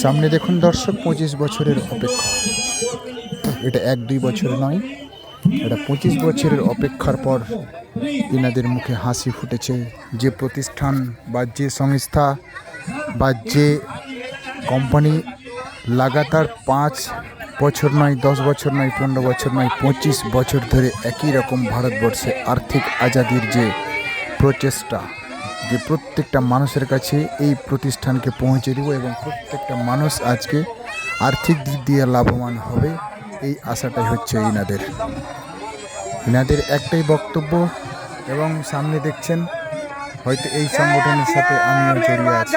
সামনে দেখুন দর্শক, 25 বছরের অপেক্ষা। এটা 1-2 বছর নয়, এটা 25 বছরের অপেক্ষার পর ইনাদের মুখে হাসি ফুটেছে। যে প্রতিষ্ঠান বা যে সংস্থা বা যে কোম্পানি লাগাতার 5 বছর নয়, 10 বছর নয়, 15 বছর নয়, 25 বছর ধরে একই রকম ভারতবর্ষে আর্থিক আজাদির যে প্রচেষ্টা, যে প্রত্যেকটা মানুষের কাছে এই প্রতিষ্ঠানকে পৌঁছে দেব এবং প্রত্যেকটা মানুষ আজকে আর্থিক দিক দিয়ে লাভবান হবে, এই আশাটাই হচ্ছে ইনাদের একটাই বক্তব্য। এবং সামনে দেখছেন হয়তো এই সংগঠনের সাথে আমিও জড়িয়ে আছি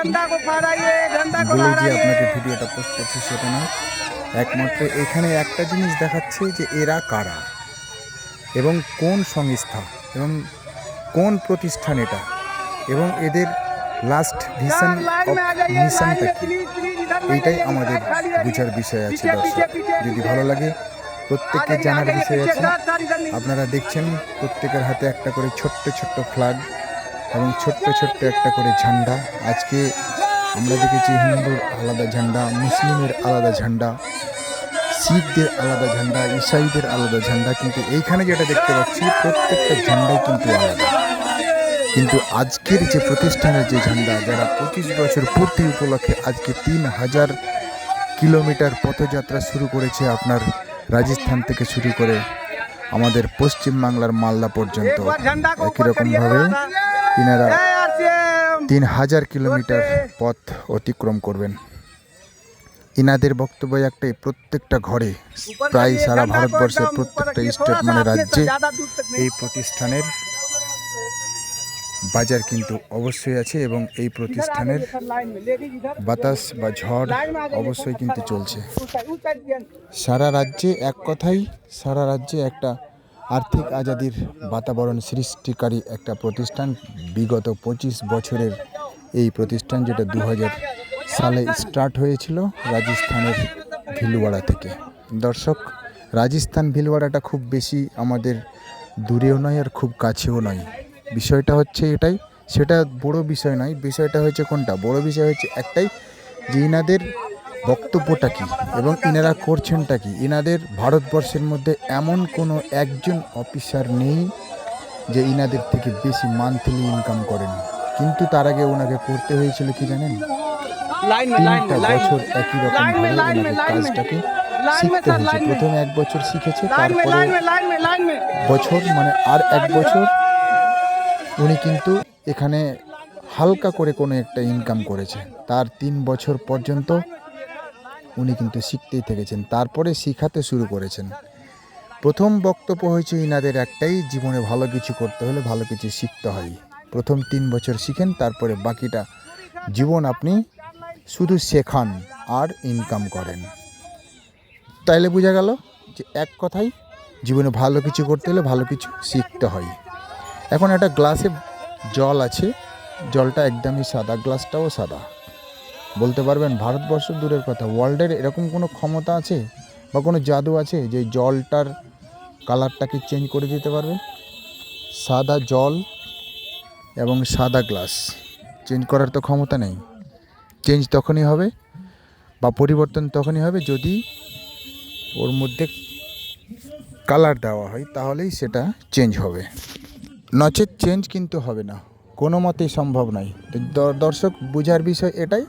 বলেই যে আপনাকে ভিডিওটা পোস্ট করছি সেটা নয়, একমাত্র এখানে একটা জিনিস দেখাচ্ছে যে এরা কারা এবং কোন সংস্থা এবং কোন প্রতিষ্ঠান এটা, এবং এদের লাস্ট ভিশন অফ মিশনটা কি, এইটাই আমাদের বোঝার বিষয় আছে। দর্শক, যদি ভালো লাগে প্রত্যেককে জানার বিষয় আছে। আপনারা দেখছেন প্রত্যেকের হাতে একটা করে ছোট্ট ছোট্ট ফ্ল্যাগ এবং ছোট্ট ছোট্ট একটা করে ঝান্ডা। আজকে আমরা দেখেছি হিন্দুর আলাদা ঝান্ডা, মুসলিমের আলাদা ঝান্ডা, শিখদের আলাদা ঝান্ডা, ইসাইদের আলাদা ঝান্ডা, কিন্তু এইখানে যেটা দেখতে পাচ্ছি প্রত্যেকটা ঝান্ডাই কিন্তু আলাদা। কিন্তু আজকের যে প্রতিষ্ঠানের যে ঝান্ডা, যারা 25 বছর পূর্তি উপলক্ষে আজকে 3000 কিলোমিটার পথযাত্রা শুরু করেছে, আপনার রাজস্থান থেকে শুরু করে আমাদের পশ্চিমবাংলার মালদা পর্যন্ত, একই রকমভাবে ইনারা 3000 কিলোমিটার পথ অতিক্রম করবেন। ইনাদের বক্তব্য একটাই, প্রত্যেকটা ঘরে প্রায় সারা ভারতবর্ষের প্রত্যেকটা স্টেট মানে রাজ্যে এই প্রতিষ্ঠানের বাজার কিন্তু অবশ্যই আছে এবং এই প্রতিষ্ঠানের বাতাস বা ঝড় অবশ্যই কিন্তু চলছে সারা রাজ্যে। এক কথাই সারা রাজ্যে একটা আর্থিক আজাদির বাতাবরণ সৃষ্টিকারী একটা প্রতিষ্ঠান। বিগত 25 বছরের এই প্রতিষ্ঠান, যেটা 2000 সালে স্টার্ট হয়েছিল রাজস্থানের ভিলওয়াড়া থেকে। দর্শক, রাজস্থান ভিলওয়াড়াটা খুব বেশি আমাদের দূরেও নয় আর খুব কাছেও নয়। বিষয়টা হচ্ছে এটাই, সেটা বড় বিষয় নয়। বিষয়টা হচ্ছে কোনটা, বড় বিষয় হচ্ছে একটাই, যে ইনাদের বক্তব্যটা কী এবং ইনারা করছেনটা কি। ইনাদের ভারতবর্ষের মধ্যে এমন কোনো একজন অফিসার নেই যে ইনাদের থেকে বেশি মান্থলি ইনকাম করেন, কিন্তু তার আগে ওনাকে করতে হয়েছিল কি জানেন, 3টা বছর একই রকমভাবে ওনাকে কাজটাকে শিখতে হয়েছে। প্রথমে 1 বছর শিখেছে, তারপরে বছর মানে আর 1 বছর উনি কিন্তু এখানে হালকা করে কোনো একটা ইনকাম করেছে। তার 3 বছর পর্যন্ত উনি কিন্তু শিখতেই থেকেছেন, তারপরে শিখাতে শুরু করেছেন। প্রথম বক্তব্য হয়েছে ইনাদের একটাই, জীবনে ভালো কিছু করতে হলে ভালো কিছু শিখতে হয়। প্রথম 3 বছর শিখেন, তারপরে বাকিটা জীবন আপনি শুধু শেখান আর ইনকাম করেন। তাইলে বোঝা গেল যে এক কথাই, জীবনে ভালো কিছু করতে হলে ভালো কিছু শিখতে হয়। এখন একটা গ্লাসে জল আছে, জলটা একদমই সাদা, গ্লাসটাও সাদা। বলতে পারবেন ভারতবর্ষ দূরের কথা, ওয়ার্ল্ডের এরকম কোনো ক্ষমতা আছে বা কোনো জাদু আছে যে জলটার কালারটাকে চেঞ্জ করে দিতে পারবে? সাদা জল এবং সাদা গ্লাস চেঞ্জ করার তো ক্ষমতা নেই। চেঞ্জ তখনই হবে বা পরিবর্তন তখনই হবে যদি ওর মধ্যে কালার দেওয়া হয়, তাহলেই সেটা চেঞ্জ হবে, নচেত চেঞ্জ কিন্তু হবে না, কোনো মতেই সম্ভব নয়। তো দর্শক, বোঝার বিষয় এটাই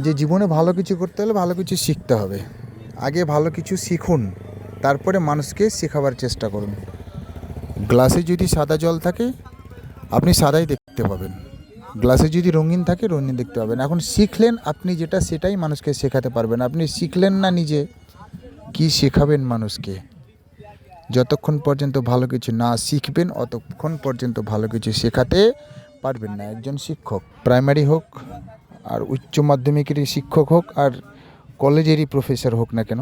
যে জীবনে ভালো কিছু করতে হলে ভালো কিছু শিখতে হবে। আগে ভালো কিছু শিখুন, তারপরে মানুষকে শেখাবার চেষ্টা করুন। গ্লাসে যদি সাদা জল থাকে আপনি সাদাই দেখতে পাবেন, গ্লাসে যদি রঙিন থাকে রঙিন দেখতে পাবেন। এখন শিখলেন আপনি যেটা, সেটাই মানুষকে শেখাতে পারবেন। আপনি শিখলেন না নিজে, কি শেখাবেন মানুষকে? যতক্ষণ পর্যন্ত ভালো কিছু না শিখবেন অতক্ষণ পর্যন্ত ভালো কিছু শেখাতে পারবেন না। একজন শিক্ষক, প্রাইমারি হোক আর উচ্চ মাধ্যমিকেরই শিক্ষক হোক আর কলেজেরই প্রফেসর হোক না কেন,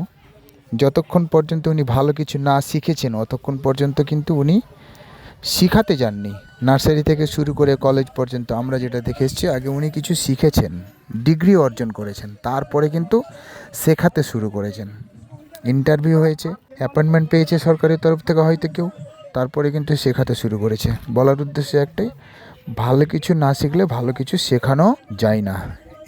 যতক্ষণ পর্যন্ত উনি ভালো কিছু না শিখেছেন অতক্ষণ পর্যন্ত কিন্তু উনি শিখাতে যাননি। নার্সারি থেকে শুরু করে কলেজ পর্যন্ত আমরা যেটা দেখে এসেছি, আগে উনি কিছু শিখেছেন, ডিগ্রি অর্জন করেছেন, তারপরে কিন্তু শেখাতে শুরু করেছেন। ইন্টারভিউ হয়েছে, অ্যাপয়েন্টমেন্ট পেয়েছে সরকারের তরফ থেকে হয়তো কেউ, তারপরে কিন্তু শেখাতে শুরু করেছে। বলার উদ্দেশ্য একটাই, ভালো কিছু না শিখলে ভালো কিছু শেখানো যায় না।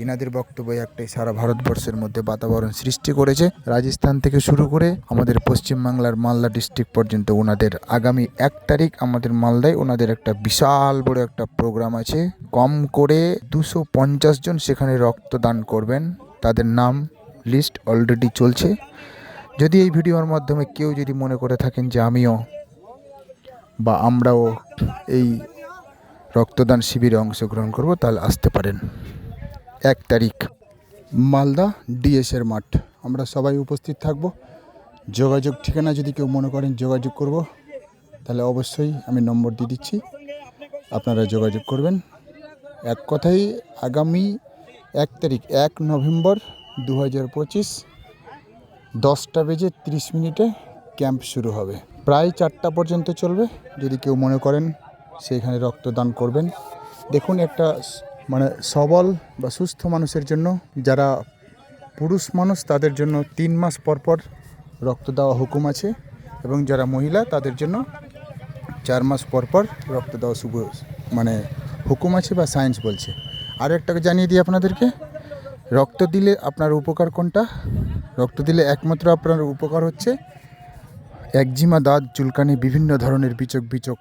এনাদের বক্তব্য একটাই, সারা ভারতবর্ষের মধ্যে বাতাবরণ সৃষ্টি করেছে। রাজস্থান থেকে শুরু করে আমাদের পশ্চিমবাংলার মালদা ডিস্ট্রিক্ট পর্যন্ত ওনাদের আগামী 1 তারিখ আমাদের মালদায় ওনাদের একটা বিশাল বড় একটা প্রোগ্রাম আছে। কম করে 250 জন সেখানে রক্তদান করবেন। তাদের নাম লিস্ট অলরেডি চলছে। যদি এই ভিডিওর মাধ্যমে কেউ যদি মনে করে থাকেন যে আমিও বা আমরাও এই রক্তদান শিবিরে অংশগ্রহণ করব, তাহলে আসতে পারেন। 1 তারিখ মালদা ডিএসের মাঠ, আমরা সবাই উপস্থিত থাকব। যোগাযোগ ঠিকানা যদি কেউ মনে করেন যোগাযোগ করব, তাহলে অবশ্যই আমি নম্বর দিয়ে দিচ্ছি, আপনারা যোগাযোগ করবেন। এক কথাই আগামী 1 তারিখ 1 নভেম্বর 2025 10:30 ক্যাম্প শুরু হবে, প্রায় 4টা পর্যন্ত চলবে। যদি কেউ মনে করেন সেইখানে রক্তদান করবেন, দেখুন একটা মানে সবল বা সুস্থ মানুষের জন্য, যারা পুরুষ মানুষ তাদের জন্য 3 মাস পর পর রক্ত দেওয়া হুকুম আছে, এবং যারা মহিলা তাদের জন্য 4 মাস পর পর রক্ত দেওয়া মানে হুকুম আছে বা সায়েন্স বলছে। আর একটা জানিয়ে দিই আপনাদেরকে, রক্ত দিলে আপনার উপকার কোনটা? রক্ত দিলে একমাত্র আপনার উপকার হচ্ছে একজিমা, দাঁত চুলকানি, বিভিন্ন ধরনের বিচক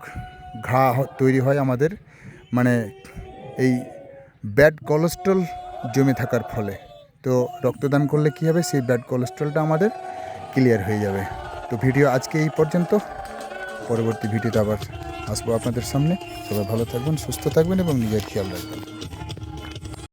ঘা তৈরি হয় আমাদের, মানে এই ব্যাড কোলেস্ট্রল জমে থাকার ফলে। তো রক্তদান করলে কী হবে, সেই ব্যাড কোলেস্ট্রলটা আমাদের ক্লিয়ার হয়ে যাবে। তো ভিডিও আজকে এই পর্যন্ত, পরবর্তী ভিডিওতে আবার আসবো আপনাদের সামনে। সবাই ভালো থাকবেন, সুস্থ থাকবেন এবং নিজের খেয়াল রাখবেন।